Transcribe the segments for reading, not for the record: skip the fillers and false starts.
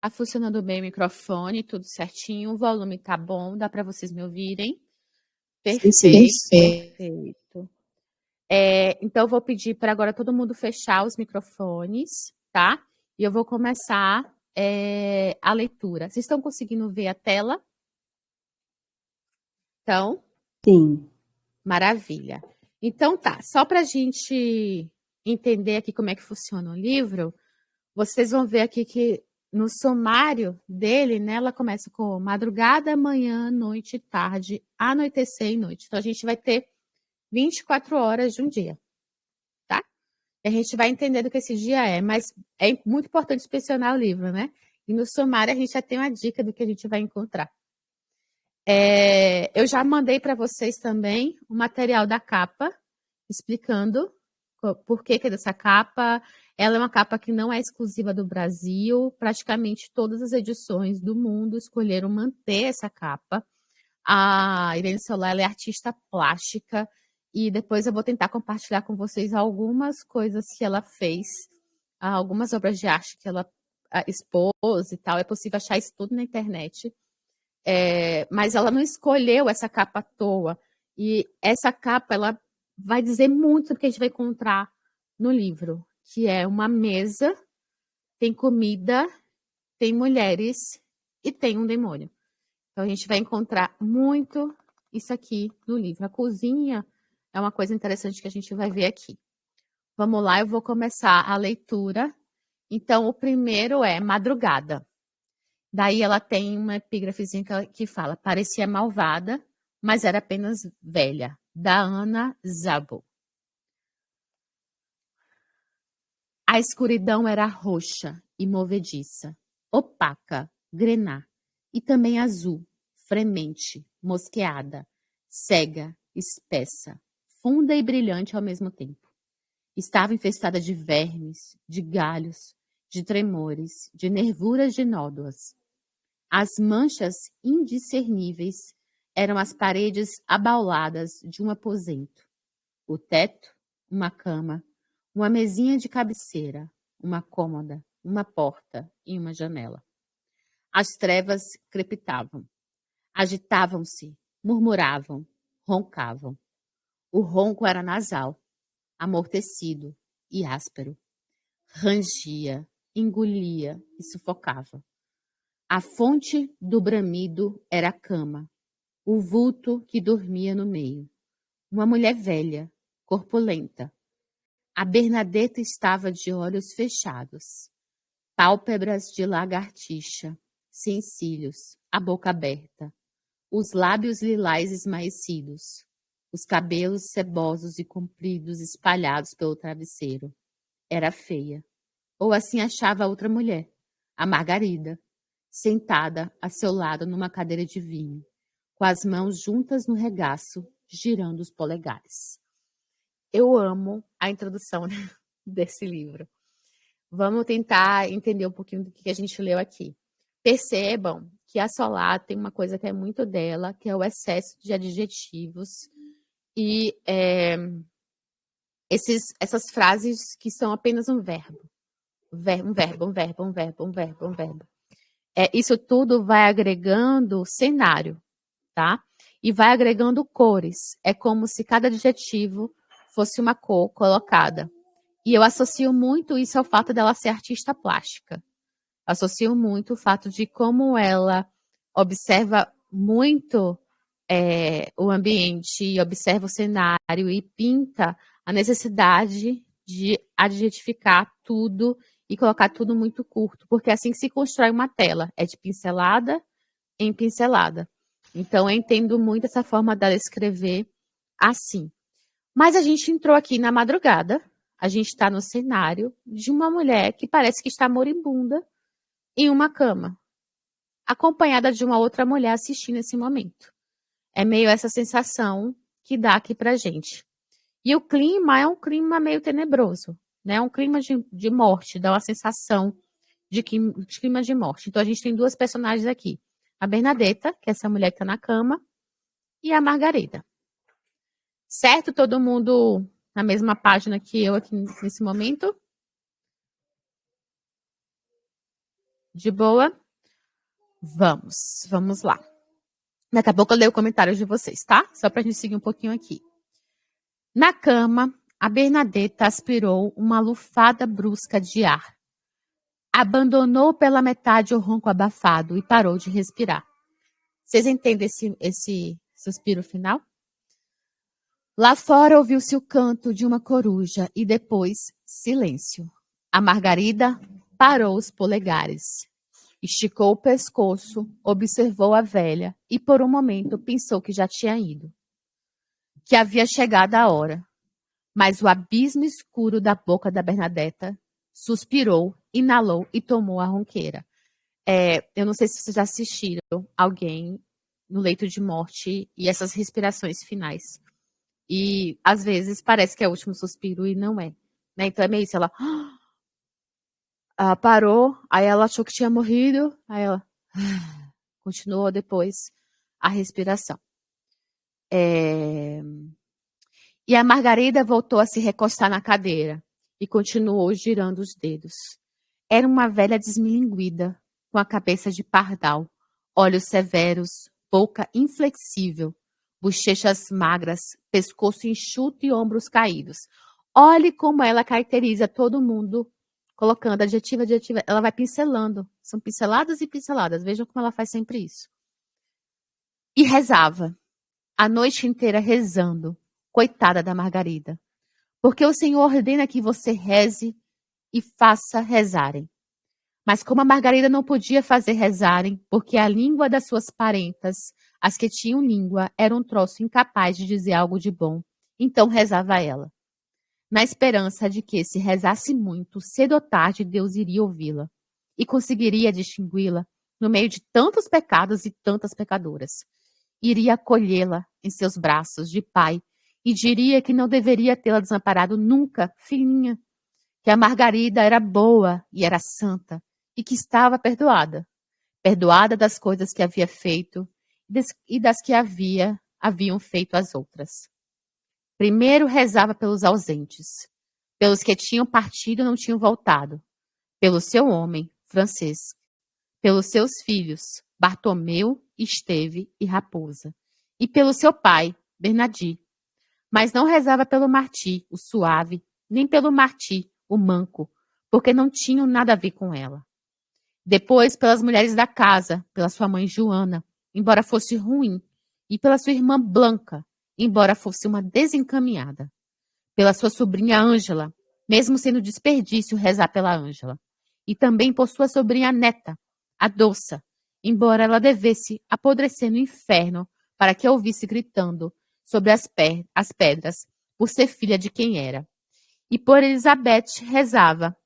Tá funcionando bem o microfone, tudo certinho, o volume tá bom, dá para vocês me ouvirem? Perfeito, perfeito. Então, eu vou pedir para agora todo mundo fechar os microfones, tá? E eu vou começar a leitura. Vocês estão conseguindo ver a tela? Então? Sim. Maravilha. Então tá, só para a gente entender aqui como é que funciona o livro, vocês vão ver aqui que no sumário dele, né, ela começa com madrugada, manhã, noite, tarde, anoitecer e noite. Então, a gente vai ter 24 horas de um dia, tá? E a gente vai entender do que esse dia é, mas é muito importante inspecionar o livro, né? E no sumário a gente já tem uma dica do que a gente vai encontrar. Eu já mandei para vocês também o material da capa, explicando por que é dessa capa. Ela é uma capa que não é exclusiva do Brasil. Praticamente todas as edições do mundo escolheram manter essa capa. A Irene Solar, ela é artista plástica e depois eu vou tentar compartilhar com vocês algumas coisas que ela fez, algumas obras de arte que ela expôs e tal. É possível achar isso tudo na internet. Mas ela não escolheu essa capa à toa. E essa capa, ela vai dizer muito do que a gente vai encontrar no livro, que é uma mesa, tem comida, tem mulheres e tem um demônio. Então, a gente vai encontrar muito isso aqui no livro. A cozinha é uma coisa interessante que a gente vai ver aqui. Vamos lá, eu vou começar a leitura. Então, o primeiro é madrugada. Daí ela tem uma epígrafezinha que fala: parecia malvada, mas era apenas velha. Da Ana Szabo. A escuridão era roxa e movediça, opaca, grená, e também azul, fremente, mosqueada, cega, espessa, funda e brilhante ao mesmo tempo. Estava infestada de vermes, de galhos, de tremores, de nervuras de nódoas. As manchas indiscerníveis eram as paredes abauladas de um aposento. O teto, uma cama, uma mesinha de cabeceira, uma cômoda, uma porta e uma janela. As trevas crepitavam, agitavam-se, murmuravam, roncavam. O ronco era nasal, amortecido e áspero. Rangia, engolia e sufocava. A fonte do bramido era a cama, o vulto que dormia no meio. Uma mulher velha, corpulenta. A Bernadetta estava de olhos fechados, pálpebras de lagartixa, sem cílios, a boca aberta, os lábios lilás esmaecidos, os cabelos sebosos e compridos espalhados pelo travesseiro. Era feia. Ou assim achava a outra mulher, a Margarida, sentada a seu lado numa cadeira de vinho, com as mãos juntas no regaço, girando os polegares. Eu amo a introdução desse livro. Vamos tentar entender um pouquinho do que a gente leu aqui. Percebam que a Solar tem uma coisa que é muito dela, que é o excesso de adjetivos e essas frases que são apenas um verbo. Um verbo. Isso tudo vai agregando cenário, tá? E vai agregando cores. É como se cada adjetivo fosse uma cor colocada. E eu associo muito isso ao fato dela ser artista plástica. Associo muito o fato de como ela observa muito o ambiente, observa o cenário e pinta a necessidade de adjetificar tudo e colocar tudo muito curto, porque é assim que se constrói uma tela, é de pincelada em pincelada. Então, eu entendo muito essa forma dela escrever assim. Mas a gente entrou aqui na madrugada, a gente está no cenário de uma mulher que parece que está moribunda em uma cama, acompanhada de uma outra mulher assistindo esse momento. É meio essa sensação que dá aqui pra gente. E o clima é um clima meio tenebroso, né? Um clima de morte, dá uma sensação de clima de morte. Então a gente tem duas personagens aqui. A Bernadetta, que é essa mulher que está na cama, e a Margarida. Certo? Todo mundo na mesma página que eu aqui nesse momento? De boa? Vamos lá. Daqui a pouco eu leio o comentário de vocês, tá? Só pra gente seguir um pouquinho aqui. Na cama, a Bernadetta aspirou uma lufada brusca de ar. Abandonou pela metade o ronco abafado e parou de respirar. Vocês entendem esse suspiro final? Lá fora ouviu-se o canto de uma coruja e depois silêncio. A Margarida parou os polegares. Esticou o pescoço, observou a velha e por um momento pensou que já tinha ido. Que havia chegado a hora. Mas o abismo escuro da boca da Bernadetta suspirou, inalou e tomou a ronqueira. Eu não sei se vocês já assistiram alguém no leito de morte e essas respirações finais. E às vezes parece que é o último suspiro e não é. Né? Então é meio isso, ela parou, aí ela achou que tinha morrido, aí ela continuou depois a respiração. E a Margarida voltou a se recostar na cadeira e continuou girando os dedos. Era uma velha desmilinguida, com a cabeça de pardal, olhos severos, boca inflexível, bochechas magras, pescoço enxuto e ombros caídos. Olhe como ela caracteriza todo mundo, colocando adjetivo, adjetivo. Ela vai pincelando. São pinceladas e pinceladas. Vejam como ela faz sempre isso. E rezava. A noite inteira rezando. Coitada da Margarida. Porque o Senhor ordena que você reze e faça rezarem. Mas como a Margarida não podia fazer rezarem, porque a língua das suas parentas, as que tinham língua, era um troço incapaz de dizer algo de bom, então rezava ela. Na esperança de que, se rezasse muito, cedo ou tarde Deus iria ouvi-la e conseguiria distingui-la no meio de tantos pecados e tantas pecadoras. Iria acolhê-la em seus braços de pai e diria que não deveria tê-la desamparado nunca, filhinha, que a Margarida era boa e era santa e que estava perdoada. Perdoada das coisas que havia feito e das que haviam feito as outras. Primeiro rezava pelos ausentes, pelos que tinham partido e não tinham voltado, pelo seu homem, Francisco, pelos seus filhos, Bartomeu, Esteve e Raposa, e pelo seu pai, Bernardi. Mas não rezava pelo Marti, o suave, nem pelo Marti, o manco, porque não tinham nada a ver com ela. Depois, pelas mulheres da casa, pela sua mãe Joana, embora fosse ruim, e pela sua irmã Blanca, embora fosse uma desencaminhada. Pela sua sobrinha Ângela, mesmo sendo desperdício rezar pela Ângela. E também por sua sobrinha neta, a Doça, embora ela devesse apodrecer no inferno para que a ouvisse gritando sobre as pedras, por ser filha de quem era. E por Elizabeth rezava,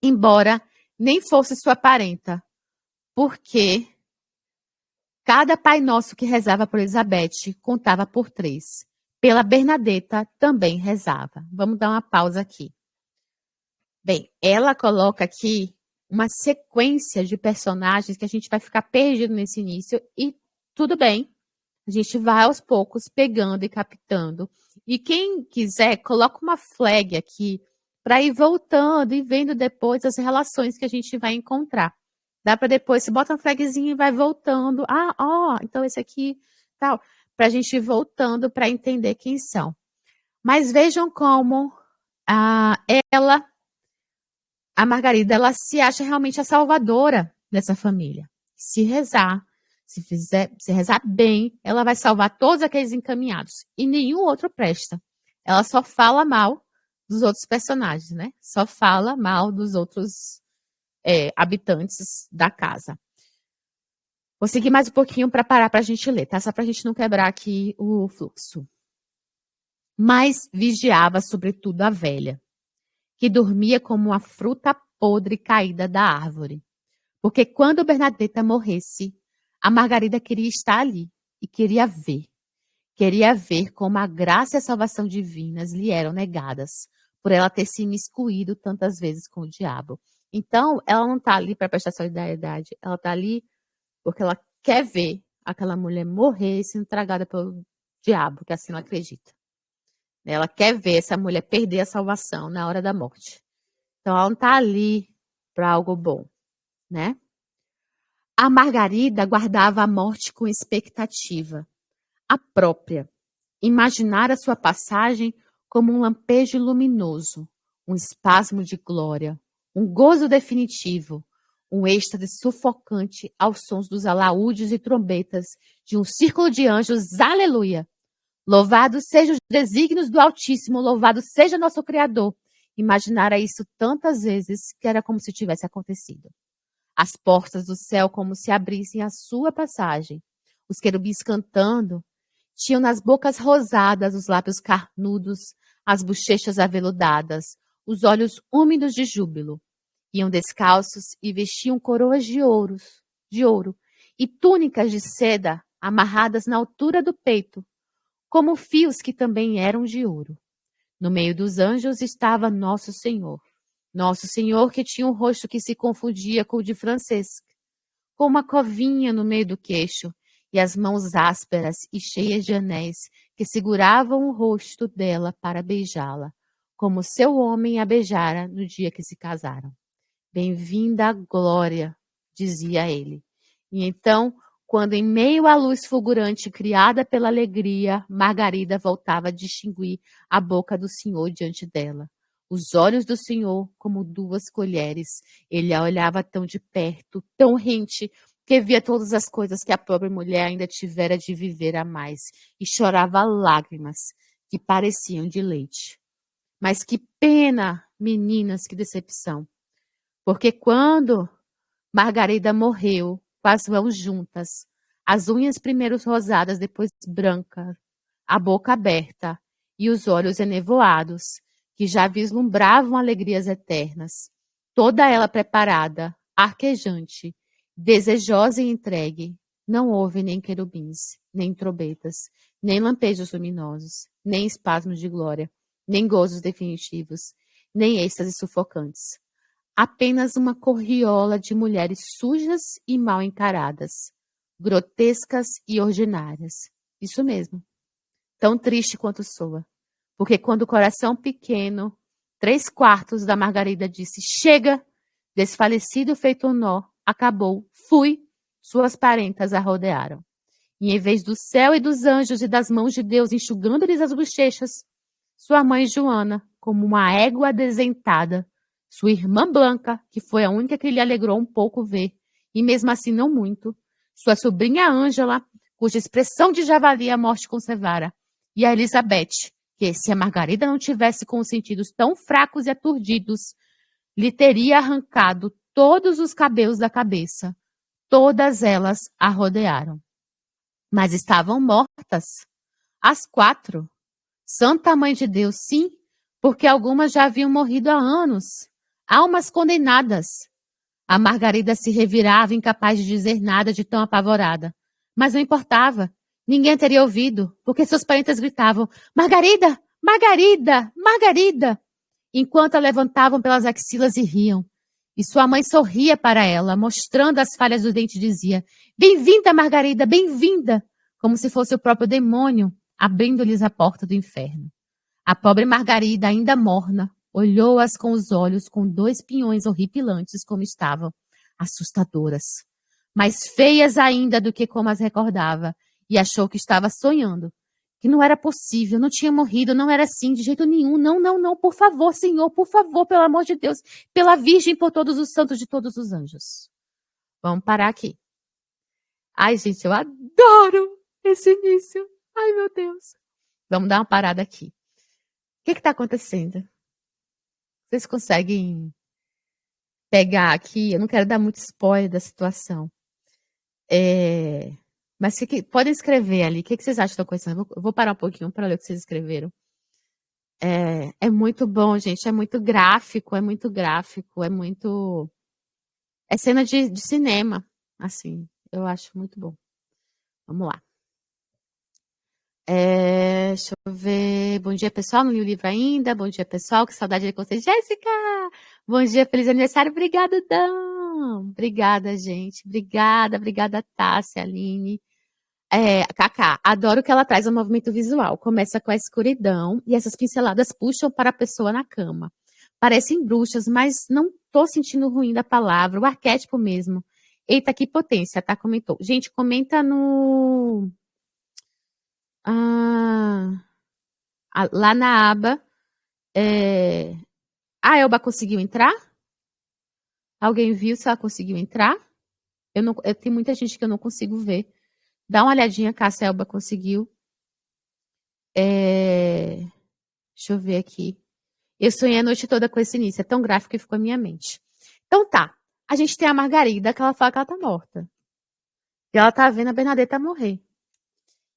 embora nem fosse sua parenta, porque cada Pai Nosso que rezava por Elizabeth contava por 3. Pela Bernadetta também rezava. Vamos dar uma pausa aqui. Bem, ela coloca aqui uma sequência de personagens que a gente vai ficar perdido nesse início e tudo bem. A gente vai aos poucos pegando e captando. E quem quiser, coloca uma flag aqui para ir voltando e vendo depois as relações que a gente vai encontrar. Dá para depois, você bota uma flagzinha e vai voltando. Então esse aqui, tal. Para a gente ir voltando para entender quem são. Mas vejam como ela, a Margarida, ela se acha realmente a salvadora dessa família. Se rezar, se rezar bem, ela vai salvar todos aqueles encaminhados. E nenhum outro presta. Ela só fala mal dos outros personagens, né? Só fala mal dos outros habitantes da casa. Vou seguir mais um pouquinho para parar para a gente ler, tá? Só para a gente não quebrar aqui o fluxo. Mas vigiava sobretudo a velha, que dormia como uma fruta podre caída da árvore. Porque quando Bernadetta morresse, a Margarida queria estar ali e queria ver. Queria ver como a graça e a salvação divinas lhe eram negadas, por ela ter se imiscuído tantas vezes com o diabo. Então, ela não está ali para prestar solidariedade, ela está ali porque ela quer ver aquela mulher morrer sendo tragada pelo diabo, que assim ela acredita. Ela quer ver essa mulher perder a salvação na hora da morte. Então, ela não está ali para algo bom, né? A Margarida guardava a morte com expectativa. A própria. Imaginara sua passagem como um lampejo luminoso, um espasmo de glória, um gozo definitivo, um êxtase sufocante aos sons dos alaúdes e trombetas de um círculo de anjos. Aleluia! Louvado seja os desígnios do Altíssimo, louvado seja nosso Criador. Imaginara isso tantas vezes que era como se tivesse acontecido. As portas do céu como se abrissem à sua passagem. Os querubins cantando tinham nas bocas rosadas os lábios carnudos, as bochechas aveludadas, os olhos úmidos de júbilo. Iam descalços e vestiam coroas de ouro e túnicas de seda amarradas na altura do peito, como fios que também eram de ouro. No meio dos anjos estava Nosso Senhor que tinha um rosto que se confundia com o de Francesca, com uma covinha no meio do queixo e as mãos ásperas e cheias de anéis que seguravam o rosto dela para beijá-la, como seu homem a beijara no dia que se casaram. Bem-vinda à glória, dizia ele. E então, quando em meio à luz fulgurante criada pela alegria, Margarida voltava a distinguir a boca do Senhor diante dela. Os olhos do Senhor como duas colheres. Ele a olhava tão de perto, tão rente, que via todas as coisas que a pobre mulher ainda tivera de viver a mais, e chorava lágrimas que pareciam de leite. Mas que pena, meninas, que decepção! Porque quando Margarida morreu, com as mãos juntas, as unhas primeiro rosadas, depois brancas, a boca aberta e os olhos enevoados, que já vislumbravam alegrias eternas, toda ela preparada, arquejante, desejosa e entregue, não houve nem querubins, nem trombetas, nem lampejos luminosos, nem espasmos de glória, nem gozos definitivos, nem êxtases sufocantes. Apenas uma corriola de mulheres sujas e mal encaradas, grotescas e ordinárias. Isso mesmo. Tão triste quanto soa. Porque quando o coração pequeno, 3/4 da Margarida disse, chega, desfalecido feito um nó, acabou, fui, suas parentas a rodearam. E em vez do céu e dos anjos e das mãos de Deus enxugando-lhes as bochechas, sua mãe Joana, como uma égua desentada, sua irmã Blanca, que foi a única que lhe alegrou um pouco ver, e mesmo assim não muito, sua sobrinha Ângela, cuja expressão de javali a morte conservara, e a Elizabeth, que se a Margarida não tivesse com os sentidos tão fracos e aturdidos, lhe teria arrancado todos os cabelos da cabeça. Todas elas a rodearam. Mas estavam mortas. As 4. Santa Mãe de Deus, sim, porque algumas já haviam morrido há anos. Almas condenadas. A Margarida se revirava, incapaz de dizer nada de tão apavorada. Mas não importava. Ninguém teria ouvido, porque seus parentes gritavam, Margarida! Margarida! Margarida! Enquanto a levantavam pelas axilas e riam. E sua mãe sorria para ela, mostrando as falhas do dente e dizia, bem-vinda, Margarida, bem-vinda! Como se fosse o próprio demônio, abrindo-lhes a porta do inferno. A pobre Margarida, ainda morna, olhou-as com os olhos com 2 pinhões horripilantes como estavam, assustadoras, mais feias ainda do que como as recordava, e achou que estava sonhando, que não era possível, não tinha morrido, não era assim de jeito nenhum, não, por favor, Senhor, por favor, pelo amor de Deus, pela Virgem, por todos os santos de todos os anjos. Vamos parar aqui. Ai, gente, eu adoro esse início. Ai, meu Deus. Vamos dar uma parada aqui. O que está acontecendo? Vocês conseguem pegar aqui? Eu não quero dar muito spoiler da situação. Mas podem escrever ali. O que vocês acham da coisa? Eu vou parar um pouquinho para ler o que vocês escreveram. É muito bom, gente. É muito gráfico, é muito gráfico, é muito... É cena de cinema, assim. Eu acho muito bom. Vamos lá. Deixa eu ver. Bom dia, pessoal. Não li o livro ainda. Bom dia, pessoal. Que saudade de vocês. Jéssica! Bom dia, feliz aniversário. Obrigada, Dan. Obrigada, gente. Obrigada, Tássia, Aline. Cacá, adoro que ela traz um movimento visual. Começa com a escuridão e essas pinceladas puxam para a pessoa na cama. Parecem bruxas, mas não tô sentindo ruim da palavra, o arquétipo mesmo. Eita, que potência, tá? Comentou. Gente, comenta no... lá na aba. A Elba conseguiu entrar? Alguém viu se ela conseguiu entrar? Tem muita gente que eu não consigo ver. Dá uma olhadinha, se a Elba conseguiu. Deixa eu ver aqui. Eu sonhei a noite toda com esse início. É tão gráfico que ficou na minha mente. Então tá. A gente tem a Margarida, que ela fala que ela tá morta. E ela tá vendo a Bernadetta morrer.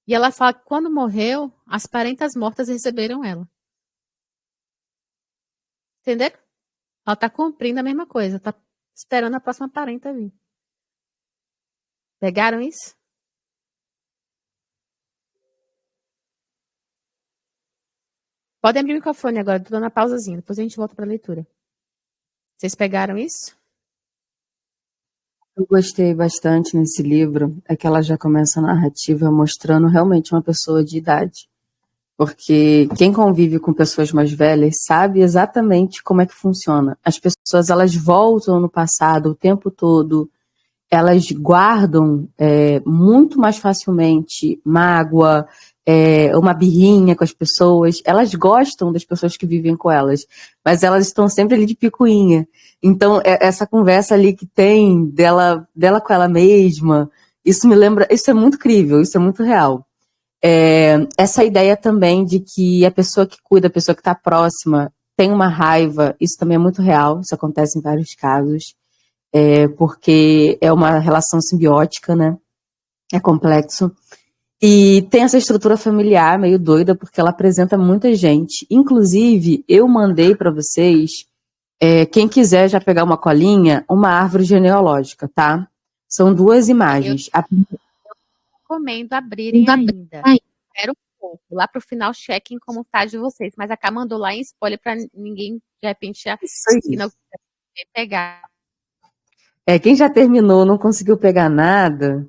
E ela fala que quando morreu, as parentas mortas receberam ela. Entendeu? Ela tá cumprindo a mesma coisa. Tá esperando a próxima parenta vir. Pegaram isso? Pode abrir o microfone agora, tô dando uma pausazinha. Depois a gente volta pra leitura. Vocês pegaram isso? Eu gostei bastante nesse livro, é que ela já começa a narrativa mostrando realmente uma pessoa de idade. Porque quem convive com pessoas mais velhas sabe exatamente como é que funciona. As pessoas, elas voltam no passado o tempo todo, elas guardam muito mais facilmente mágoa, uma birrinha com as pessoas. Elas gostam das pessoas que vivem com elas, mas elas estão sempre ali de picuinha. Então, essa conversa ali que tem dela com ela mesma, isso me lembra, isso é muito crível, isso é muito real. Essa ideia também de que a pessoa que cuida, a pessoa que está próxima, tem uma raiva, isso também é muito real, isso acontece em vários casos, porque é uma relação simbiótica, né? É complexo. E tem essa estrutura familiar meio doida, porque ela apresenta muita gente. Inclusive, eu mandei para vocês, quem quiser já pegar uma colinha, uma árvore genealógica, tá? São 2 imagens. Eu recomendo abrirem ainda. Espera um pouco. Lá pro final, chequem como tá de vocês. Mas a Cá mandou lá em spoiler para ninguém, de repente, que não pegar. Quem já terminou, não conseguiu pegar nada,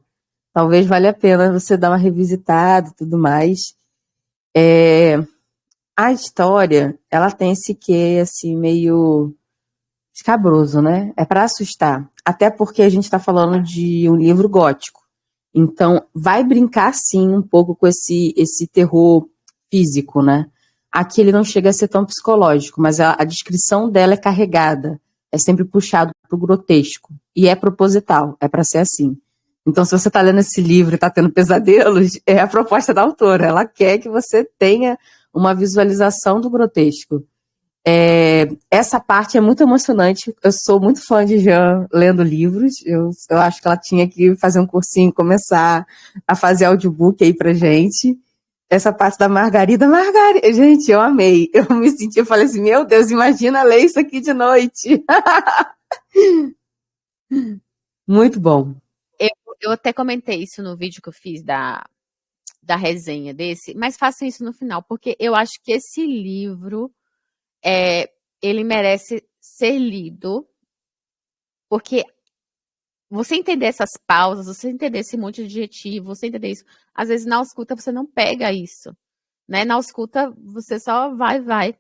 talvez valha a pena você dar uma revisitada e tudo mais. A história, ela tem esse quê, assim, meio escabroso, né? É para assustar. Até porque a gente está falando de um livro gótico. Então, vai brincar, sim, um pouco com esse terror físico, né? Aqui ele não chega a ser tão psicológico, mas a descrição dela é carregada. É sempre puxado pro grotesco. E é proposital, é para ser assim. Então, se você está lendo esse livro e está tendo pesadelos, é a proposta da autora. Ela quer que você tenha uma visualização do grotesco. Essa parte é muito emocionante. Eu sou muito fã de Jean lendo livros. Eu acho que ela tinha que fazer um cursinho, começar a fazer audiobook aí pra gente. Essa parte da Margarida, gente, eu amei. Eu me senti, eu falei assim, meu Deus, imagina ler isso aqui de noite. Muito bom. Eu até comentei isso no vídeo que eu fiz da resenha desse, mas façam isso no final, porque eu acho que esse livro ele merece ser lido, porque você entender essas pausas, você entender esse monte de adjetivo, você entender isso, às vezes na escuta você não pega isso, né? Na escuta você só vai.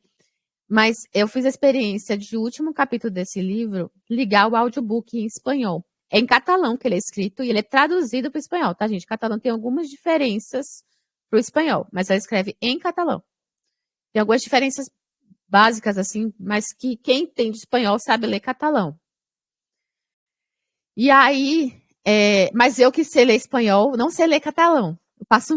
Mas eu fiz a experiência de o último capítulo desse livro ligar o audiobook em espanhol. É em catalão que ele é escrito e ele é traduzido para o espanhol, tá, gente? Catalão tem algumas diferenças para o espanhol, mas ela escreve em catalão. Tem algumas diferenças básicas, assim, mas que quem entende espanhol sabe ler catalão. E aí, mas eu que sei ler espanhol, não sei ler catalão. Eu passo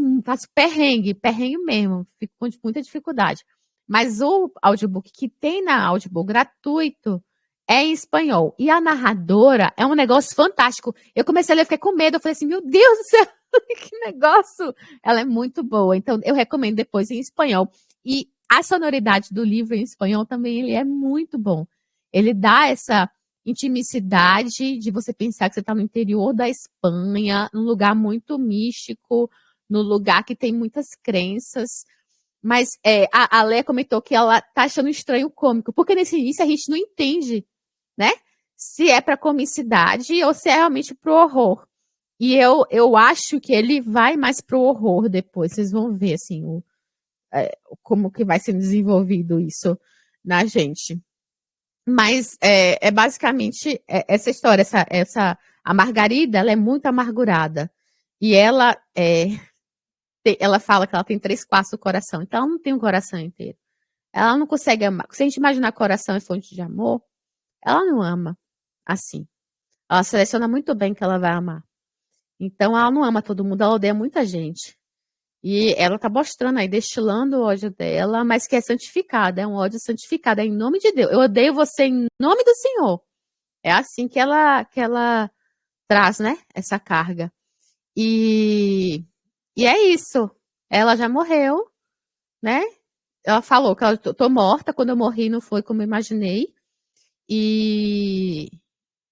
perrengue mesmo, fico com muita dificuldade. Mas o audiobook que tem na Audible gratuito é em espanhol. E a narradora é um negócio fantástico. Eu comecei a ler, fiquei com medo. Eu falei assim, meu Deus do céu, que negócio! Ela é muito boa. Então, eu recomendo depois em espanhol. E a sonoridade do livro em espanhol também ele é muito bom. Ele dá essa intimicidade de você pensar que você está no interior da Espanha, num lugar muito místico, num lugar que tem muitas crenças. Mas a Lé comentou que ela tá achando estranho o cômico, porque nesse início a gente não entende, né? Se é para comicidade ou se é realmente pro horror. E eu acho que ele vai mais pro horror depois. Vocês vão ver, assim, como que vai sendo desenvolvido isso na gente. Mas é basicamente essa história, a Margarida, ela é muito amargurada. E ela fala que ela tem 3/4 do coração, então ela não tem um coração inteiro. Ela não consegue amar. Se a gente imaginar coração é fonte de amor, ela não ama assim. Ela seleciona muito bem que ela vai amar. Então ela não ama todo mundo, ela odeia muita gente. E ela tá mostrando aí, destilando o ódio dela, mas que é santificada, é um ódio santificado, é em nome de Deus. Eu odeio você em nome do Senhor. É assim que ela traz, né, essa carga. E é isso. Ela já morreu, né? Ela falou que eu tô morta, quando eu morri não foi como eu imaginei. E,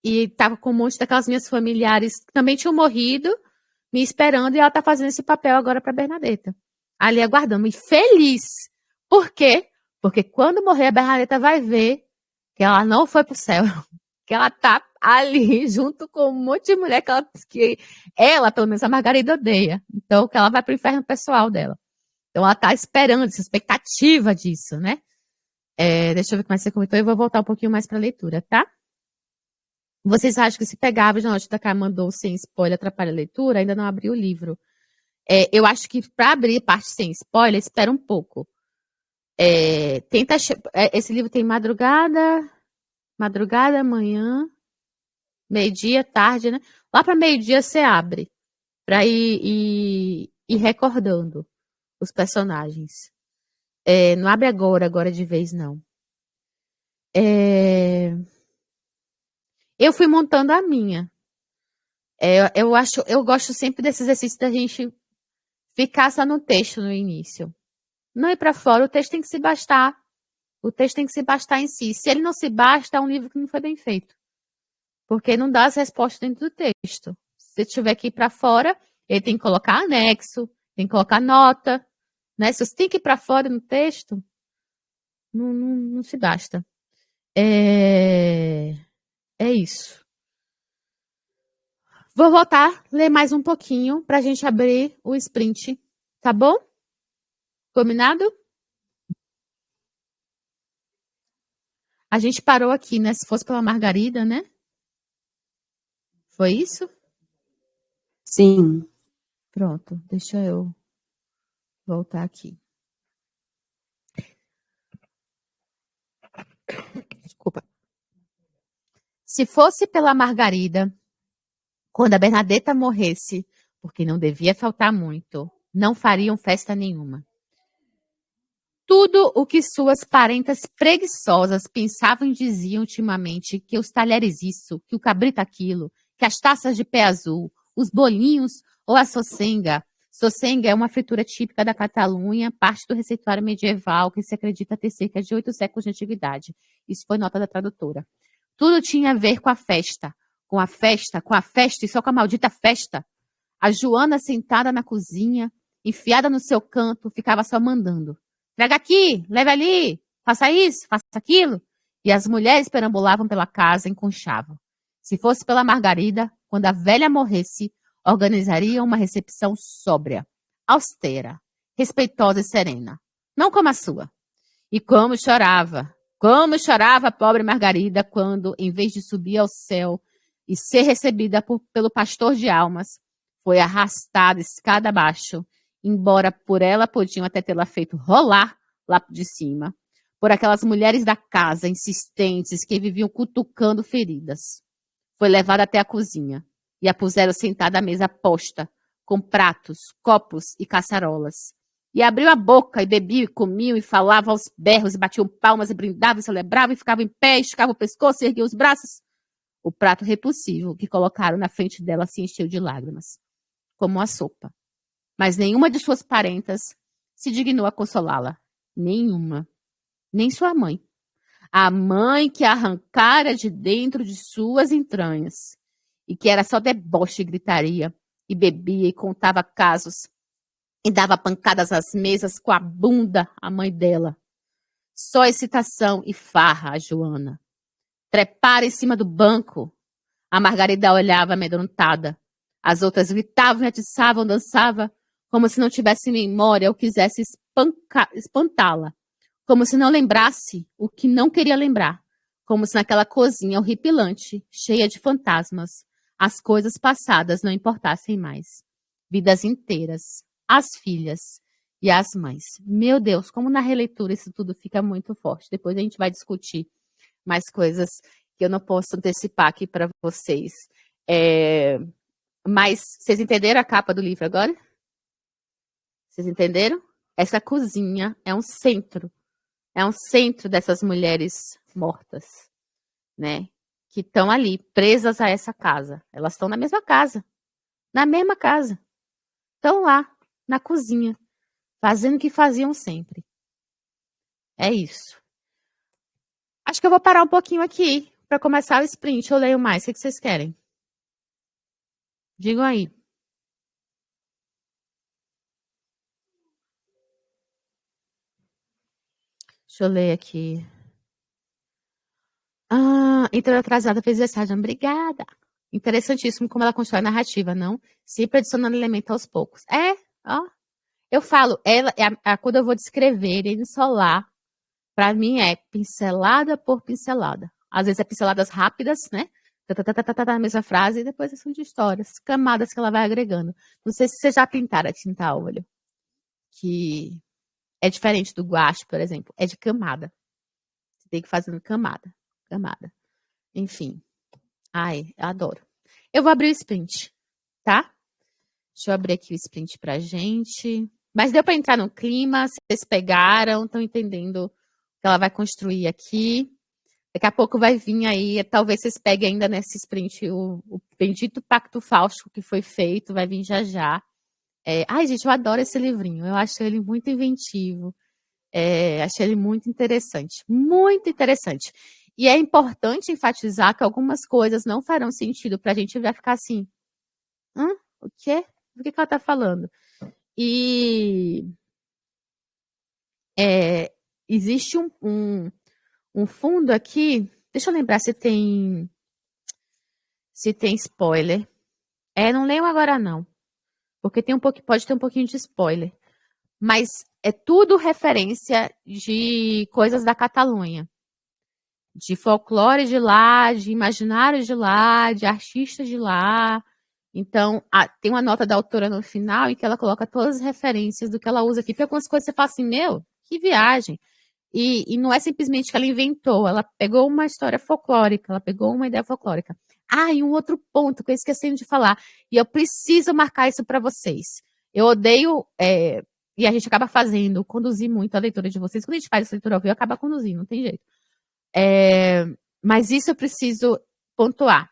e tava com um monte daquelas minhas familiares que também tinham morrido, me esperando, e ela tá fazendo esse papel agora pra Bernadetta. Ali aguardando, e feliz. Por quê? Porque quando morrer, a Bernadetta vai ver que ela não foi pro céu. Que ela tá ali junto com um monte de mulher que ela, pelo menos a Margarida, odeia. Então, que ela vai pro inferno pessoal dela. Então, ela tá esperando essa expectativa disso, né? Deixa eu ver como é que você comentou. Eu vou voltar um pouquinho mais pra leitura, tá? Vocês acham que se pegar na noite da Cá mandou sem spoiler atrapalha a leitura? Ainda não abri o livro. Eu acho que para abrir parte sem spoiler, espera um pouco. Esse livro tem madrugada, manhã, meio-dia, tarde, né? Lá para meio-dia você abre para ir recordando os personagens. Não abre agora de vez não. Eu fui montando a minha. Eu gosto sempre desse exercício da gente ficar só no texto no início. Não ir para fora, o texto tem que se bastar. O texto tem que se bastar em si. Se ele não se basta, é um livro que não foi bem feito. Porque não dá as respostas dentro do texto. Se tiver que ir para fora, ele tem que colocar anexo, tem que colocar nota. Né? Se você tem que ir para fora no texto, não se basta. É isso. Vou voltar, ler mais um pouquinho para a gente abrir o sprint. Tá bom? Combinado? A gente parou aqui, né? Se fosse pela Margarida, né? Foi isso? Sim. Pronto, deixa eu voltar aqui. Desculpa. Se fosse pela Margarida, quando a Bernadetta morresse, porque não devia faltar muito, não fariam festa nenhuma. Tudo o que suas parentas preguiçosas pensavam e diziam ultimamente, que os talheres isso, que o cabrito aquilo, que as taças de pé azul, os bolinhos ou a socenga. Socenga é uma fritura típica da Catalunha, parte do receituário medieval que se acredita ter cerca de 8 séculos de antiguidade. Isso foi nota da tradutora. Tudo tinha a ver com a festa, e só com a maldita festa. A Joana, sentada na cozinha, enfiada no seu canto, ficava só mandando. Traga aqui, leve ali, faça isso, faça aquilo. E as mulheres perambulavam pela casa, enconchavam. Se fosse pela Margarida, quando a velha morresse, organizariam uma recepção sóbria, austera, respeitosa e serena. Não como a sua. E como chorava a pobre Margarida quando, em vez de subir ao céu e ser recebida pelo pastor de almas, foi arrastada escada abaixo, embora por ela podiam até tê-la feito rolar lá de cima, por aquelas mulheres da casa insistentes que viviam cutucando feridas. Foi levada até a cozinha e a puseram sentada à mesa posta, com pratos, copos e caçarolas. E abriu a boca e bebiam e comiam e falavam aos berros e batiam palmas e brindavam e celebravam e ficavam em pé, esticavam o pescoço e erguiam os braços. O prato repulsivo que colocaram na frente dela se encheu de lágrimas, como a sopa. Mas nenhuma de suas parentas se dignou a consolá-la. Nenhuma. Nem sua mãe. A mãe que a arrancara de dentro de suas entranhas e que era só deboche e gritaria, e bebia e contava casos e dava pancadas às mesas com a bunda, a mãe dela. Só excitação e farra, a Joana. Trepara em cima do banco. A Margarida olhava amedrontada. As outras gritavam e atiçavam, dançavam, como se não tivesse memória ou quisesse espantá-la. Como se não lembrasse o que não queria lembrar. como se naquela cozinha horripilante, cheia de fantasmas, as coisas passadas não importassem mais. Vidas inteiras, as filhas e as mães. Meu Deus, como na releitura isso tudo fica muito forte. Depois a gente vai discutir mais coisas que eu não posso antecipar aqui para vocês. Mas vocês entenderam a capa do livro agora? Vocês entenderam? Essa cozinha é um centro dessas mulheres mortas, né? Que estão ali, presas a essa casa. Elas estão na mesma casa. Estão lá, na cozinha, fazendo o que faziam sempre. É isso. Acho que eu vou parar um pouquinho aqui para começar o sprint. Eu leio mais. O que vocês querem? Digam aí. Deixa eu ler aqui. Entrou atrasada, fez mensagem. Obrigada. Interessantíssimo como ela constrói a narrativa, não? Sempre adicionando elemento aos poucos. Ó. Eu falo, quando eu vou descrever em solar, para mim é pincelada por pincelada. Às vezes é pinceladas rápidas, né? Na mesma frase, e depois são de histórias, camadas que ela vai agregando. Não sei se vocês já pintaram a tinta a óleo, que é diferente do guache, por exemplo, é de camada. Você tem que fazer camada. Enfim. Ai, eu adoro. Eu vou abrir o sprint, tá? Deixa eu abrir aqui o sprint pra gente. Mas deu para entrar no clima, vocês pegaram, estão entendendo o que ela vai construir aqui. Daqui a pouco vai vir aí, talvez vocês peguem ainda nesse sprint o bendito Pacto Fausto que foi feito, vai vir já já. Ai, gente, eu adoro esse livrinho, eu acho ele muito inventivo, achei ele muito interessante. E é importante enfatizar que algumas coisas não farão sentido para a gente vai ficar assim, o quê? Do que ela está falando? E existe um fundo aqui, deixa eu lembrar se tem spoiler. Não leio agora não, porque pode ter um pouquinho de spoiler. Mas é tudo referência de coisas da Catalunha. De folclore de lá, de imaginário de lá, de artistas de lá. Então, tem uma nota da autora no final em que ela coloca todas as referências do que ela usa aqui. Porque algumas coisas você fala assim, meu, que viagem. E não é simplesmente que ela inventou, ela pegou uma história folclórica, ela pegou uma ideia folclórica. E um outro ponto que eu esqueci de falar, e eu preciso marcar isso para vocês. Eu odeio, e a gente acaba conduzir muito a leitura de vocês. Quando a gente faz essa leitura ao vivo, acaba conduzindo, não tem jeito. Mas isso eu preciso pontuar.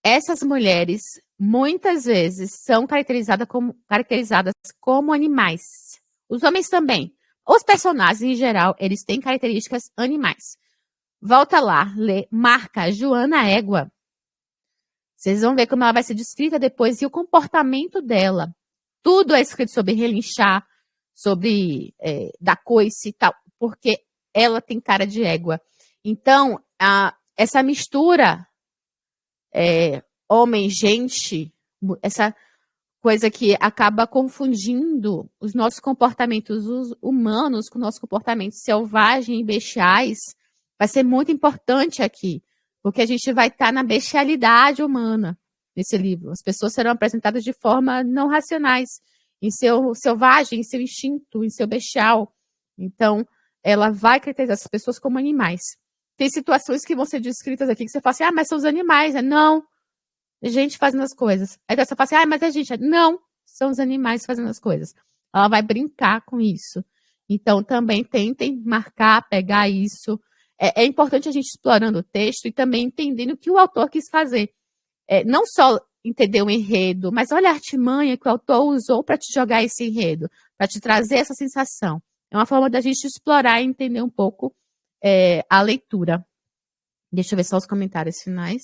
Essas mulheres, muitas vezes, são caracterizadas como animais. Os homens também. Os personagens, em geral, eles têm características animais. Volta lá, lê, marca Joana Égua. Vocês vão ver como ela vai ser descrita depois e o comportamento dela. Tudo é escrito sobre relinchar, sobre dar coice e tal, porque ela tem cara de égua. Então, essa mistura homem-gente, essa coisa que acaba confundindo os nossos comportamentos humanos com o nosso comportamento selvagem e bestiais, vai ser muito importante aqui, porque a gente vai estar na bestialidade humana nesse livro. As pessoas serão apresentadas de forma não racionais, em seu selvagem, em seu instinto, em seu bestial. Então, ela vai caracterizar essas pessoas como animais. Tem situações que vão ser descritas aqui que você fala assim, mas são os animais, né? Não. Gente fazendo as coisas. Aí você fala assim, mas é gente. Não, são os animais fazendo as coisas. Ela vai brincar com isso. Então, também tentem marcar, pegar isso. É importante a gente explorando o texto e também entendendo o que o autor quis fazer. Não só entender o enredo, mas olha a artimanha que o autor usou para te jogar esse enredo, para te trazer essa sensação. É uma forma da gente explorar e entender um pouco a leitura. Deixa eu ver só os comentários finais.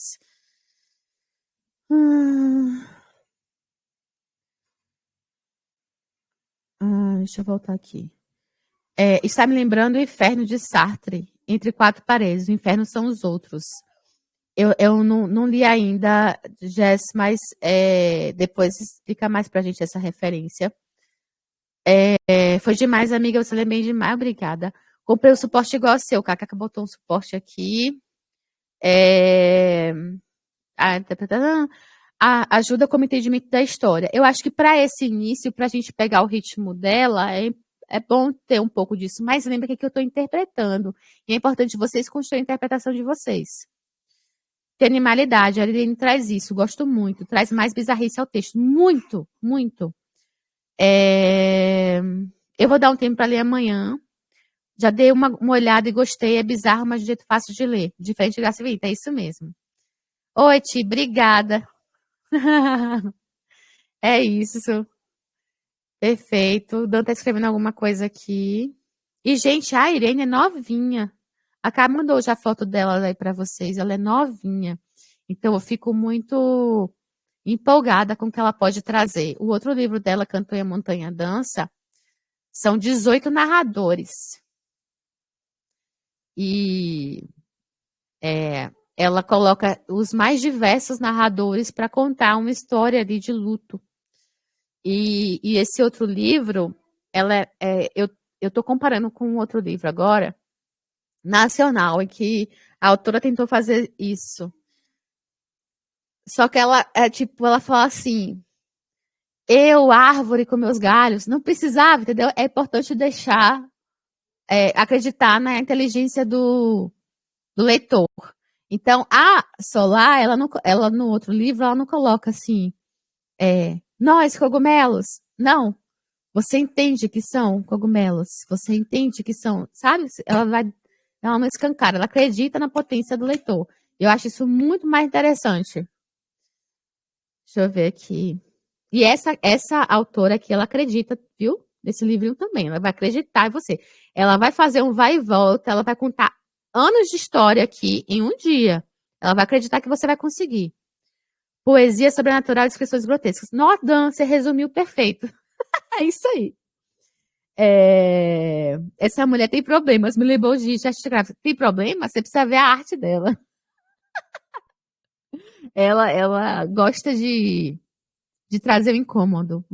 Deixa eu voltar aqui. Está me lembrando o Inferno de Sartre, Entre Quatro Paredes. O inferno são os outros. Eu não li ainda, Jess, mas depois explica mais pra gente essa referência. Foi demais, amiga. Você lê bem demais. Obrigada. Comprei o suporte igual ao seu. Cacá botou um suporte aqui. É, ajuda como entendimento da história. Eu acho que para esse início, para a gente pegar o ritmo dela, é bom ter um pouco disso, mas lembra que eu estou interpretando. E é importante vocês construírem a interpretação de vocês. Tem animalidade, a Aline traz isso, gosto muito. Traz mais bizarrice ao texto. Muito, muito. Eu vou dar um tempo para ler amanhã. Já dei uma olhada e gostei. É bizarro, mas de jeito fácil de ler. Diferente de Graça Infinita, é isso mesmo. Oi, Ti, obrigada. É isso. Perfeito. O Dan tá escrevendo alguma coisa aqui. E, gente, a Irene é novinha. A Cá mandou já a foto dela aí para vocês. Ela é novinha. Então, eu fico muito empolgada com o que ela pode trazer. O outro livro dela, Canto Montanha Dança, são 18 narradores. E ela coloca os mais diversos narradores para contar uma história ali de luto. E esse outro livro, eu estou comparando com um outro livro agora, nacional, em que a autora tentou fazer isso. Só que ela fala assim, eu, árvore com meus galhos, não precisava, entendeu? É importante deixar, acreditar na inteligência do leitor. Então, a Solar, ela no outro livro, ela não coloca assim, nós, cogumelos. Não. Você entende que são cogumelos. Você entende que são, sabe? Ela não escancara, ela acredita na potência do leitor. Eu acho isso muito mais interessante. Deixa eu ver aqui. E essa autora aqui, ela acredita, viu? Nesse livrinho também. Ela vai acreditar em você. Ela vai fazer um vai e volta, ela vai contar anos de história aqui em um dia. Ela vai acreditar que você vai conseguir. Poesia sobrenatural e descrições grotescas. Nossa, Dan, você resumiu perfeito. É isso aí. Essa mulher tem problemas. Me lembrou de arte gráfica. Tem problema? Você precisa ver a arte dela. Ela gosta de trazer o incômodo.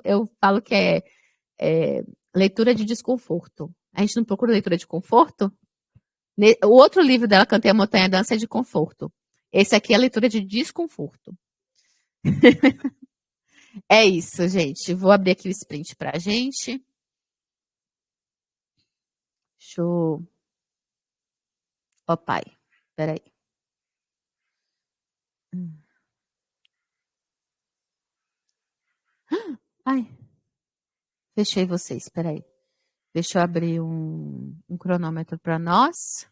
Eu falo que é leitura de desconforto. A gente não procura leitura de conforto? O outro livro dela, Cantei a Montanha Dança, é de conforto. Esse aqui é a leitura de desconforto. É isso, gente. Vou abrir aqui o sprint pra gente. Deixa eu... Ó, pai. Peraí. Ai. Fechei vocês, peraí. Deixa eu abrir um cronômetro para nós.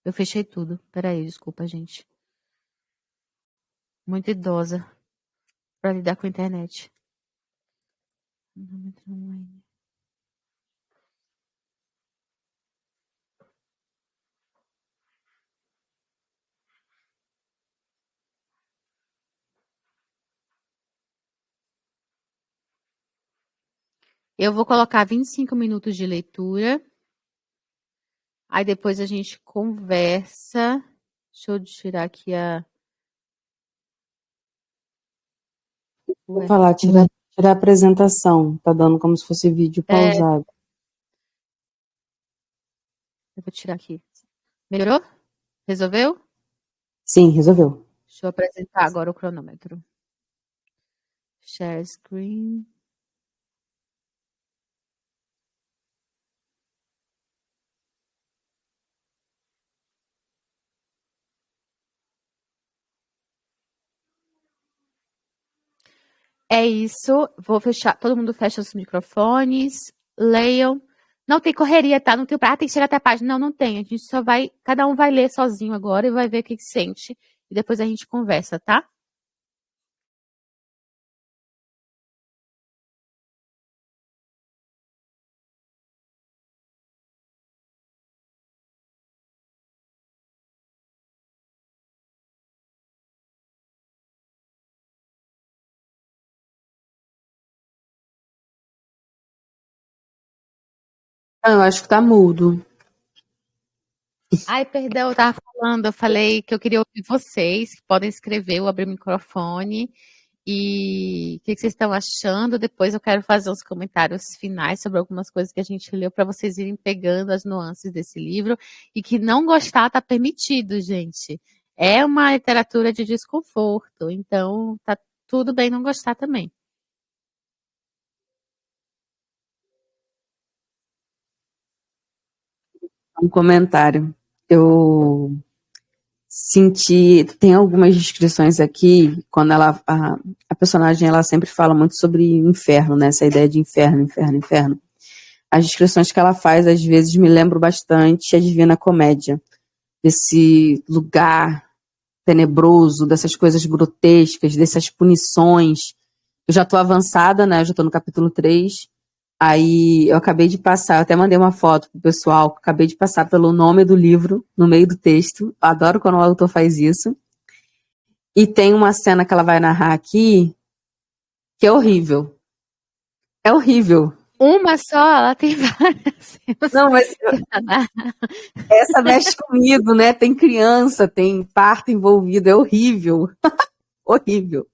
Eu fechei tudo. Peraí, desculpa, gente. Muito idosa para lidar com a internet. Cronômetro online. Eu vou colocar 25 minutos de leitura. Aí depois a gente conversa. Deixa eu tirar aqui a... Vou falar, tirar a apresentação. Tá dando como se fosse vídeo pausado. Eu vou tirar aqui. Melhorou? Resolveu? Sim, resolveu. Deixa eu apresentar agora o cronômetro. Share screen. É isso. Vou fechar. Todo mundo fecha os microfones. Leiam. Não tem correria, tá? Não tem tem que chegar até a página. Não, não tem. A gente só vai. Cada um vai ler sozinho agora e vai ver o que sente. E depois a gente conversa, tá? Eu acho que tá mudo. Ai, perdão, eu tava falando. Eu falei que eu queria ouvir vocês, que podem escrever, eu abri o microfone. E o que vocês estão achando? Depois eu quero fazer uns comentários finais sobre algumas coisas que a gente leu para vocês irem pegando as nuances desse livro. E que não gostar está permitido, gente. É uma literatura de desconforto, então tá tudo bem não gostar também. Um comentário. Eu senti, tem algumas descrições aqui, quando a personagem ela sempre fala muito sobre inferno, né? Essa ideia de inferno, inferno, inferno. As descrições que ela faz, às vezes, me lembram bastante a Divina Comédia. Desse lugar tenebroso, dessas coisas grotescas, dessas punições. Eu já estou avançada, né? Eu já estou no capítulo 3. Aí eu acabei de passar, eu até mandei uma foto pro pessoal, acabei de passar pelo nome do livro no meio do texto. Eu adoro quando o autor faz isso. E tem uma cena que ela vai narrar aqui que é horrível. É horrível. Uma só, ela tem várias. Não, mas essa mexe comigo, né? Tem criança, tem parto envolvido, é horrível. Horrível.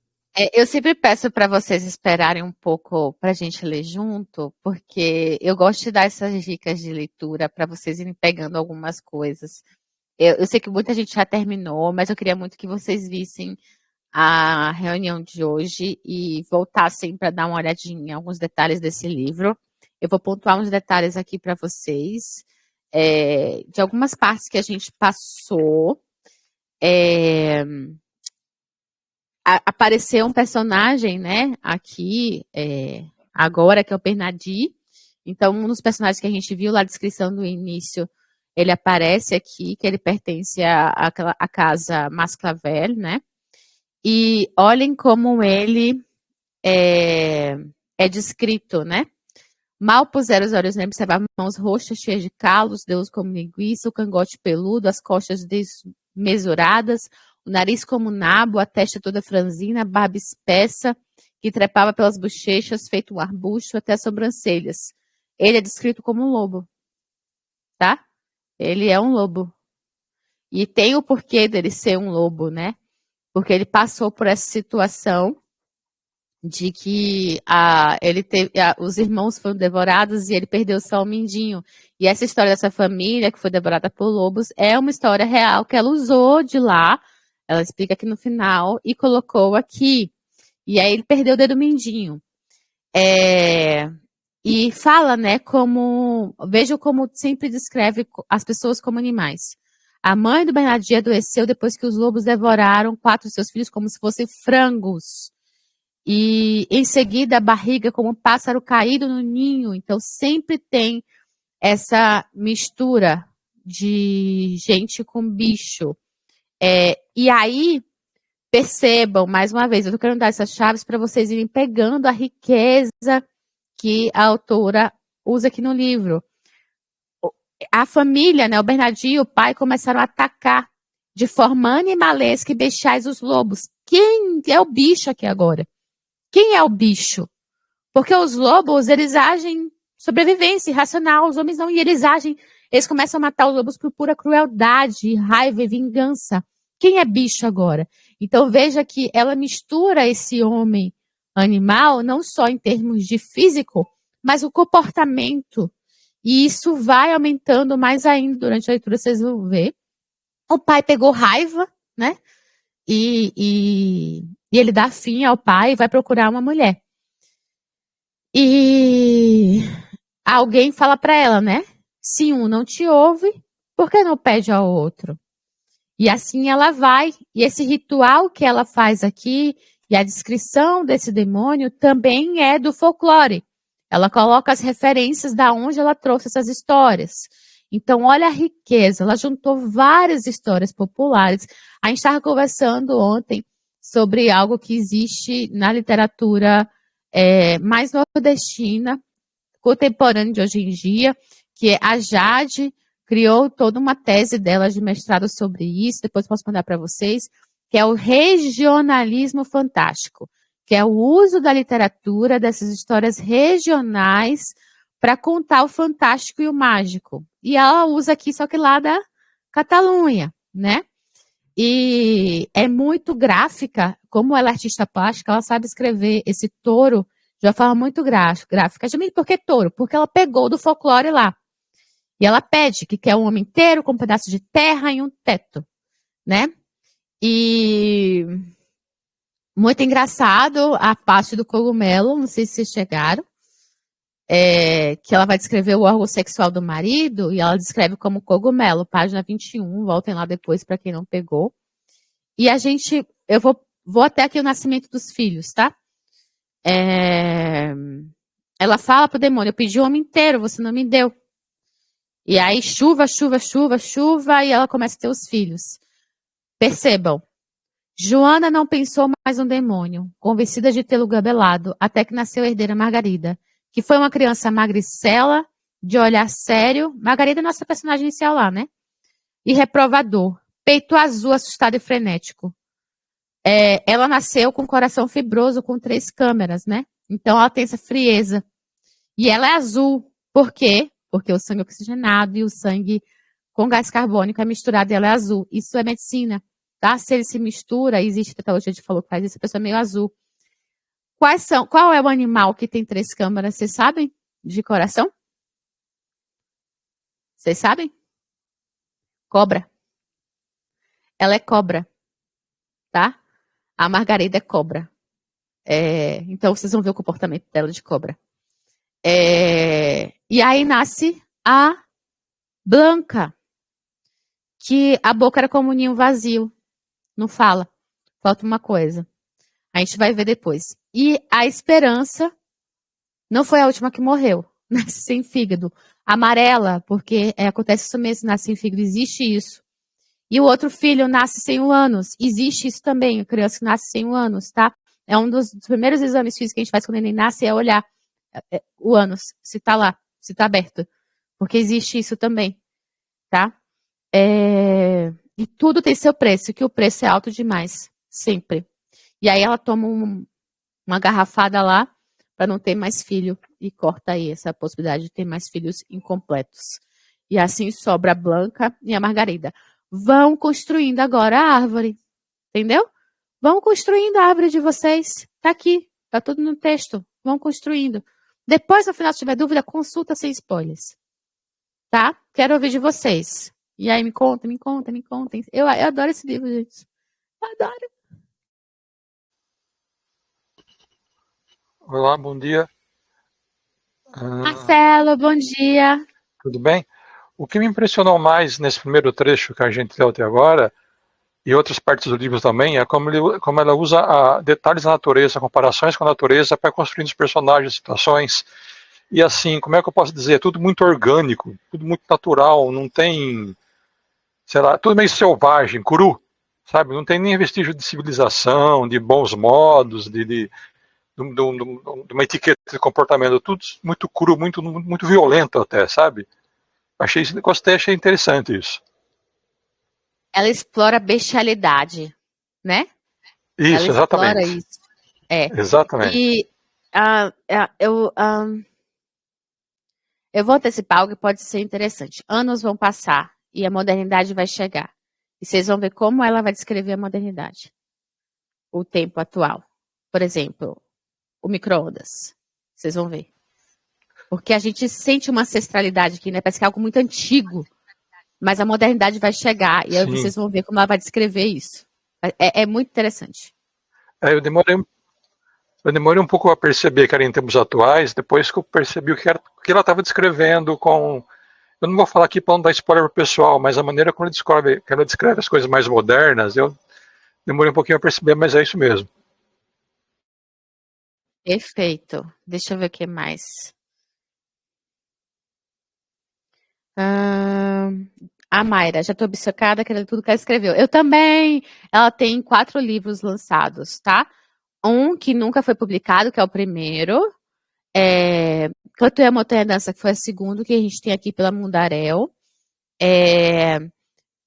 Eu sempre peço para vocês esperarem um pouco para a gente ler junto, porque eu gosto de dar essas dicas de leitura para vocês irem pegando algumas coisas. Eu sei que muita gente já terminou, mas eu queria muito que vocês vissem a reunião de hoje e voltassem para dar uma olhadinha em alguns detalhes desse livro. Eu vou pontuar uns detalhes aqui para vocês, de algumas partes que a gente passou. Apareceu um personagem, né, aqui, agora, que é o Bernardi. Então, um dos personagens que a gente viu lá, a descrição do início, ele aparece aqui, que ele pertence à casa Mascavel, né? E olhem como ele é descrito, né? Mal puseram os olhos nele, observava mãos roxas, cheias de calos, dedos como linguiça, o cangote peludo, as costas desmesuradas, o nariz como nabo, a testa toda franzina, a barba espessa, que trepava pelas bochechas, feito um arbusto até as sobrancelhas. Ele é descrito como um lobo, tá? Ele é um lobo. E tem o porquê dele ser um lobo, né? Porque ele passou por essa situação de que os irmãos foram devorados e ele perdeu só o mindinho. E essa história dessa família que foi devorada por lobos é uma história real que ela usou de lá, ela explica aqui no final, e colocou aqui. E aí ele perdeu o dedo mindinho. E fala, né, vejo como sempre descreve as pessoas como animais. A mãe do Bernardinho adoeceu depois que os lobos devoraram 4 de seus filhos como se fossem frangos. E em seguida a barriga como um pássaro caído no ninho. Então sempre tem essa mistura de gente com bicho. E aí, percebam, mais uma vez, eu estou querendo dar essas chaves para vocês irem pegando a riqueza que a autora usa aqui no livro. A família, né, o Bernardinho e o pai começaram a atacar de forma animalesca e bestiais os lobos. Quem é o bicho aqui agora? Quem é o bicho? Porque os lobos, eles agem sobrevivência irracional, os homens não, e eles começam a matar os lobos por pura crueldade, raiva e vingança. Quem é bicho agora? Então veja que ela mistura esse homem animal, não só em termos de físico, mas o comportamento. E isso vai aumentando mais ainda durante a leitura, vocês vão ver. O pai pegou raiva, né? E ele dá fim ao pai e vai procurar uma mulher. E alguém fala para ela, né? Se um não te ouve, por que não pede ao outro? E assim ela vai. E esse ritual que ela faz aqui, e a descrição desse demônio, também é do folclore. Ela coloca as referências da onde ela trouxe essas histórias. Então, olha a riqueza. Ela juntou várias histórias populares. A gente estava conversando ontem sobre algo que existe na literatura mais nordestina, contemporânea de hoje em dia, que é a Jade criou toda uma tese dela de mestrado sobre isso, depois posso mandar para vocês, que é o regionalismo fantástico, que é o uso da literatura, dessas histórias regionais, para contar o fantástico e o mágico. E ela usa aqui, só que lá da Catalunha, né? E é muito gráfica. Como ela é artista plástica, ela sabe escrever esse touro de uma forma muito gráfica. Por que touro? Porque ela pegou do folclore lá. E ela pede que quer um homem inteiro com um pedaço de terra e um teto, né? E muito engraçado a parte do cogumelo, não sei se vocês chegaram, que ela vai descrever o órgão sexual do marido e ela descreve como cogumelo, página 21, voltem lá depois para quem não pegou. E eu vou até aqui o nascimento dos filhos, tá? Ela fala pro demônio, eu pedi o homem inteiro, você não me deu. E aí chuva, chuva, chuva, chuva, e ela começa a ter os filhos. Percebam, Joana não pensou mais no demônio, convencida de tê-lo gabelado, até que nasceu a herdeira Margarida, que foi uma criança magricela, de olhar sério. Margarida é nossa personagem inicial lá, né? E reprovador, peito azul, assustado e frenético. Ela nasceu com coração fibroso, com 3 câmeras, né? Então ela tem essa frieza. E ela é azul. Por quê? Porque o sangue oxigenado e o sangue com gás carbônico é misturado e ela é azul. Isso é medicina, tá? Se ele se mistura, existe tecnologia, a gente falou que faz isso, a pessoa é meio azul. Qual é o animal que tem 3 câmaras? Vocês sabem? De coração? Vocês sabem? Cobra. Ela é cobra, tá? A Margarida é cobra. Então vocês vão ver o comportamento dela de cobra. E aí nasce a Blanca, que a boca era como um ninho vazio. Não fala. Falta uma coisa. A gente vai ver depois. E a Esperança não foi a última que morreu. Nasce sem fígado. Amarela, porque acontece isso mesmo, nasce sem fígado. Existe isso. E o outro filho nasce sem 1 ânus. Existe isso também. A criança que nasce sem 1 ânus, tá? É um dos primeiros exames físicos que a gente faz quando o neném nasce, é olhar o ânus, se tá lá, se tá aberto. Porque existe isso também, tá? E tudo tem seu preço, que o preço é alto demais, sempre. E aí ela toma uma garrafada lá para não ter mais filho e corta aí essa possibilidade de ter mais filhos incompletos. E assim sobra a Blanca e a Margarida. Vão construindo agora a árvore, entendeu? Vão construindo a árvore de vocês. Tá aqui, tá tudo no texto. Vão construindo. Depois, no final, se tiver dúvida, consulta sem spoilers. Tá? Quero ouvir de vocês. E aí, me contem. Eu adoro esse livro, gente. Eu adoro. Olá, bom dia. Marcelo, bom dia. Tudo bem? O que me impressionou mais nesse primeiro trecho que a gente leu até agora, e outras partes do livro também, é como ela usa detalhes da natureza, comparações com a natureza para construir os personagens, situações. E assim, como é que eu posso dizer? Tudo muito orgânico, tudo muito natural, não tem, sei lá, tudo meio selvagem, cru, sabe? Não tem nem vestígio de civilização, de bons modos, de uma etiqueta de comportamento, tudo muito cru, muito violento até, sabe? Achei interessante isso. Ela explora a bestialidade, né? Isso, Ela explora exatamente. isso. Exatamente. E eu vou antecipar algo que pode ser interessante. Anos vão passar e a modernidade vai chegar. E vocês vão ver como ela vai descrever a modernidade. O tempo atual. Por exemplo, o micro-ondas. Vocês vão ver. Porque a gente sente uma ancestralidade aqui, né? Parece que é algo muito antigo. Mas a modernidade vai chegar. E aí vocês vão ver como ela vai descrever isso. É muito interessante. Eu demorei um pouco a perceber que era em tempos atuais, depois que eu percebi o que ela estava descrevendo com... Eu não vou falar aqui para não dar spoiler pro pessoal, mas a maneira como ela descreve as coisas mais modernas, eu demorei um pouquinho a perceber, mas é isso mesmo. Perfeito. Deixa eu ver o que mais. A Mayra, já tô obcecada, querendo tudo que ela escreveu. Eu também. Ela tem 4 livros lançados, tá? Um que nunca foi publicado, que é o primeiro. Canto e a Montanha Dança, que foi o segundo que a gente tem aqui pela Mundaréu.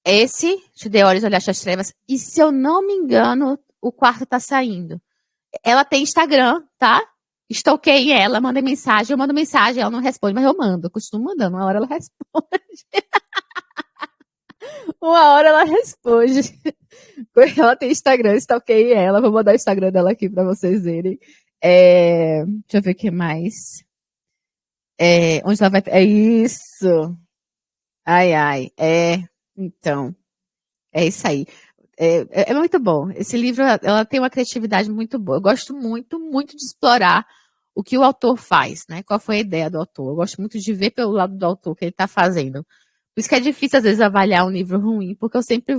Esse, Te Dei Olhos, Olhaste as Trevas. E se eu não me engano, o 4 tá saindo. Ela tem Instagram, tá? Stalkeei ela, mandei mensagem, eu mando mensagem, ela não responde, mas eu mando, eu costumo mandando, uma hora ela responde. Uma hora ela responde. Ela tem Instagram, stalkeei ela. Vou mandar o Instagram dela aqui pra vocês verem. Deixa eu ver o que mais. Onde ela vai. É isso. Ai, ai. Então. É isso aí. É muito bom. Esse livro, ela tem uma criatividade muito boa. Eu gosto muito, muito de explorar o que o autor faz, né? Qual foi a ideia do autor. Eu gosto muito de ver pelo lado do autor o que ele está fazendo. Por isso que é difícil, às vezes, avaliar um livro ruim, porque eu sempre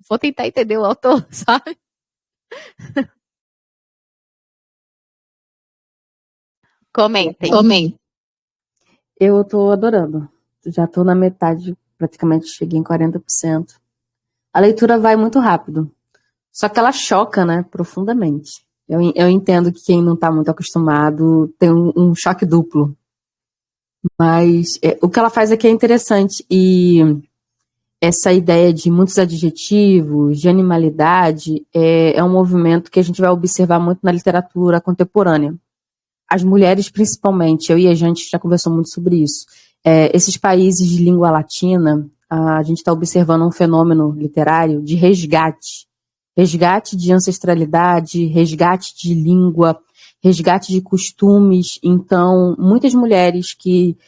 vou tentar entender o autor, sabe? Comentem. Eu tô adorando. Já tô na metade, praticamente cheguei em 40%. A leitura vai muito rápido. Só que ela choca, né, profundamente. Eu entendo que quem não tá muito acostumado tem um choque duplo. Mas o que ela faz aqui é interessante. E essa ideia de muitos adjetivos, de animalidade, é um movimento que a gente vai observar muito na literatura contemporânea. As mulheres, principalmente, eu e a gente já conversou muito sobre isso. Esses países de língua latina, a gente está observando um fenômeno literário de resgate. Resgate de ancestralidade, resgate de língua, resgate de costumes. Então, muitas mulheres que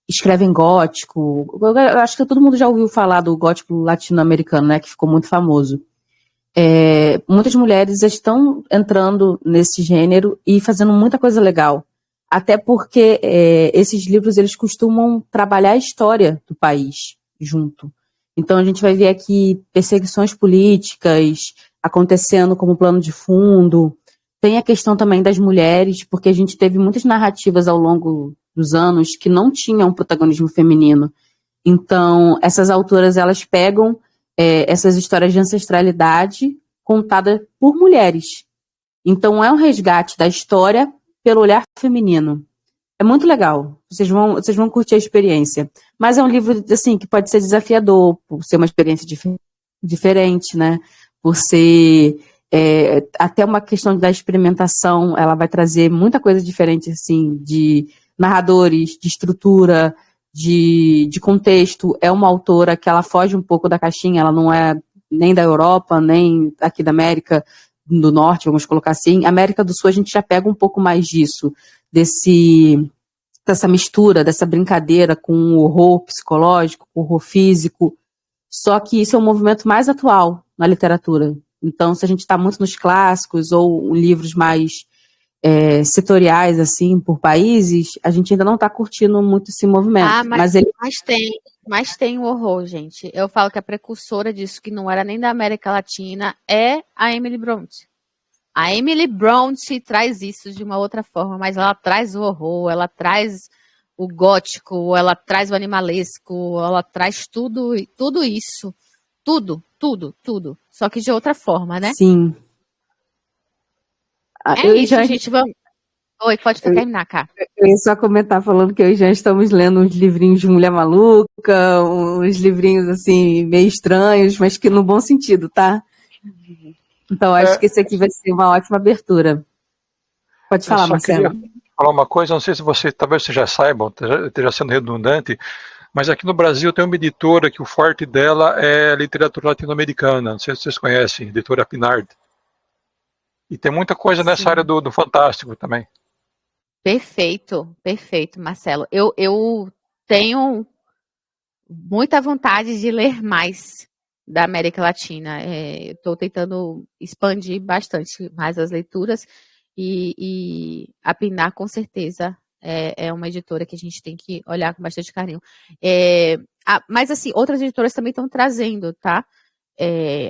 escrevem gótico, eu acho que todo mundo já ouviu falar do gótico latino-americano, né, que ficou muito famoso. Muitas mulheres estão entrando nesse gênero e fazendo muita coisa legal. Até porque esses livros eles costumam trabalhar a história do país junto. Então a gente vai ver aqui perseguições políticas acontecendo como plano de fundo. Tem a questão também das mulheres, porque a gente teve muitas narrativas ao longo dos anos que não tinham protagonismo feminino. Então essas autoras elas pegam essas histórias de ancestralidade contadas por mulheres. Então é um resgate da história pelo olhar feminino. É muito legal. Vocês vão curtir a experiência. Mas é um livro assim que pode ser desafiador, por ser uma experiência diferente, né? Por ser até uma questão da experimentação, ela vai trazer muita coisa diferente, assim, de narradores, de estrutura, de contexto. É uma autora que ela foge um pouco da caixinha, ela não é nem da Europa, nem aqui da América do Norte, vamos colocar assim. América do Sul a gente já pega um pouco mais disso, dessa mistura, dessa brincadeira com o horror psicológico, com o horror físico. Só que isso é um movimento mais atual na literatura. Então, se a gente está muito nos clássicos ou livros mais setoriais, assim, por países, a gente ainda não está curtindo muito esse movimento. Mas tem o horror, gente. Eu falo que a precursora disso, que não era nem da América Latina, é a Emily Brontë. A Emily Brontë traz isso de uma outra forma, mas ela traz o horror, ela traz o gótico, ela traz o animalesco, ela traz tudo isso. Tudo. Só que de outra forma, né? Sim. Gente. Vamos. Oi, pode terminar, Cá. Eu ia só comentar falando que eu e Jean estamos lendo uns livrinhos de mulher maluca, uns livrinhos assim, meio estranhos, mas que no bom sentido, tá? Então acho que esse aqui vai ser uma ótima abertura. Pode falar, Marcelo. Queria falar uma coisa, não sei se talvez vocês já saibam, esteja sendo redundante, mas aqui no Brasil tem uma editora que o forte dela é literatura latino-americana, não sei se vocês conhecem, editora Pinard. E tem muita coisa nessa área do fantástico também. Perfeito, Marcelo. Eu tenho muita vontade de ler mais da América Latina. Estou tentando expandir bastante mais as leituras e a Pinar, com certeza, é uma editora que a gente tem que olhar com bastante carinho. Mas, assim, outras editoras também estão trazendo, tá?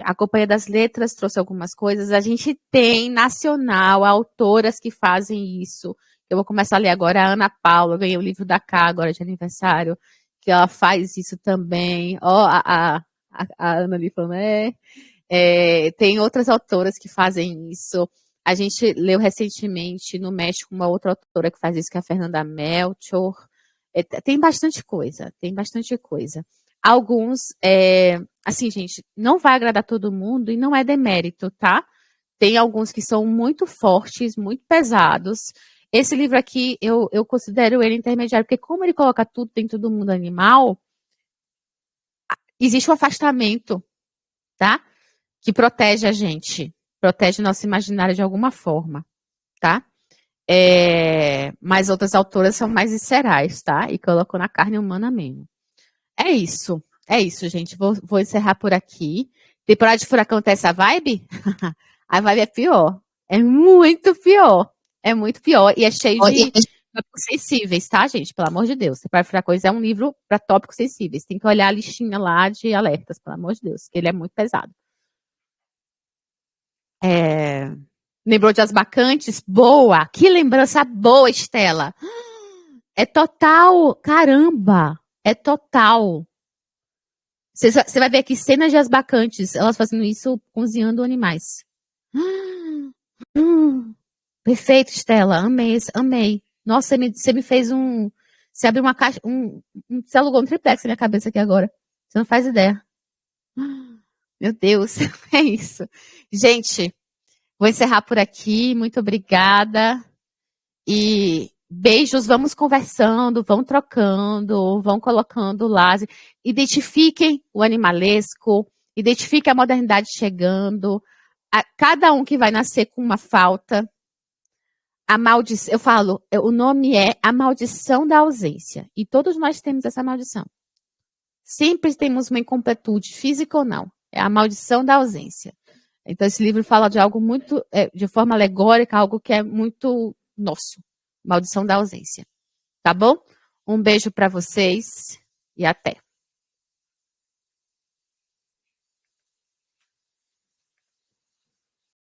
A Companhia das Letras trouxe algumas coisas. A gente tem nacional autoras que fazem isso. Eu vou começar a ler agora a Ana Paula. Eu ganhei o livro da Cá agora de aniversário, que ela faz isso também. A Ana ali falando, tem outras autoras que fazem isso. A gente leu recentemente no México uma outra autora que faz isso, que é a Fernanda Melchor. Tem bastante coisa. Alguns, assim, gente, não vai agradar todo mundo e não é demérito, tá? Tem alguns que são muito fortes, muito pesados. Esse livro aqui, eu considero ele intermediário, porque como ele coloca tudo dentro do mundo animal, existe um afastamento, tá? que protege a gente, protege nosso imaginário de alguma forma, tá? Mas outras autoras são mais viscerais, tá? E colocou na carne humana mesmo. É isso, gente. Vou encerrar por aqui. Temporada de furacão tem essa vibe? A vibe é pior. É muito pior. É muito pior. E é cheio de tópicos sensíveis, tá, gente? Pelo amor de Deus. Temporada de furacões é um livro para tópicos sensíveis. Tem que olhar a listinha lá de alertas, pelo amor de Deus, que ele é muito pesado. Lembrou de As Bacantes? Boa! Que lembrança boa, Estela! É total! Caramba! É total! Você vai ver aqui cenas de As Bacantes, elas fazendo isso cozinhando animais. Perfeito, Estela. Amei. Nossa, você me fez um... Você abriu uma caixa... Você alugou um triplex na minha cabeça aqui agora. Você não faz ideia. Meu Deus, é isso. Gente, vou encerrar por aqui. Muito obrigada. E beijos, vamos conversando, vão trocando, vão colocando lá. Identifiquem o animalesco, identifiquem a modernidade chegando. Cada um que vai nascer com uma falta. A maldição, eu falo, o nome é A Maldição da Ausência. E todos nós temos essa maldição. Sempre temos uma incompletude, física ou não. É a maldição da ausência. Então, esse livro fala de algo muito, de forma alegórica, algo que é muito nosso. Maldição da ausência. Tá bom? Um beijo para vocês e até.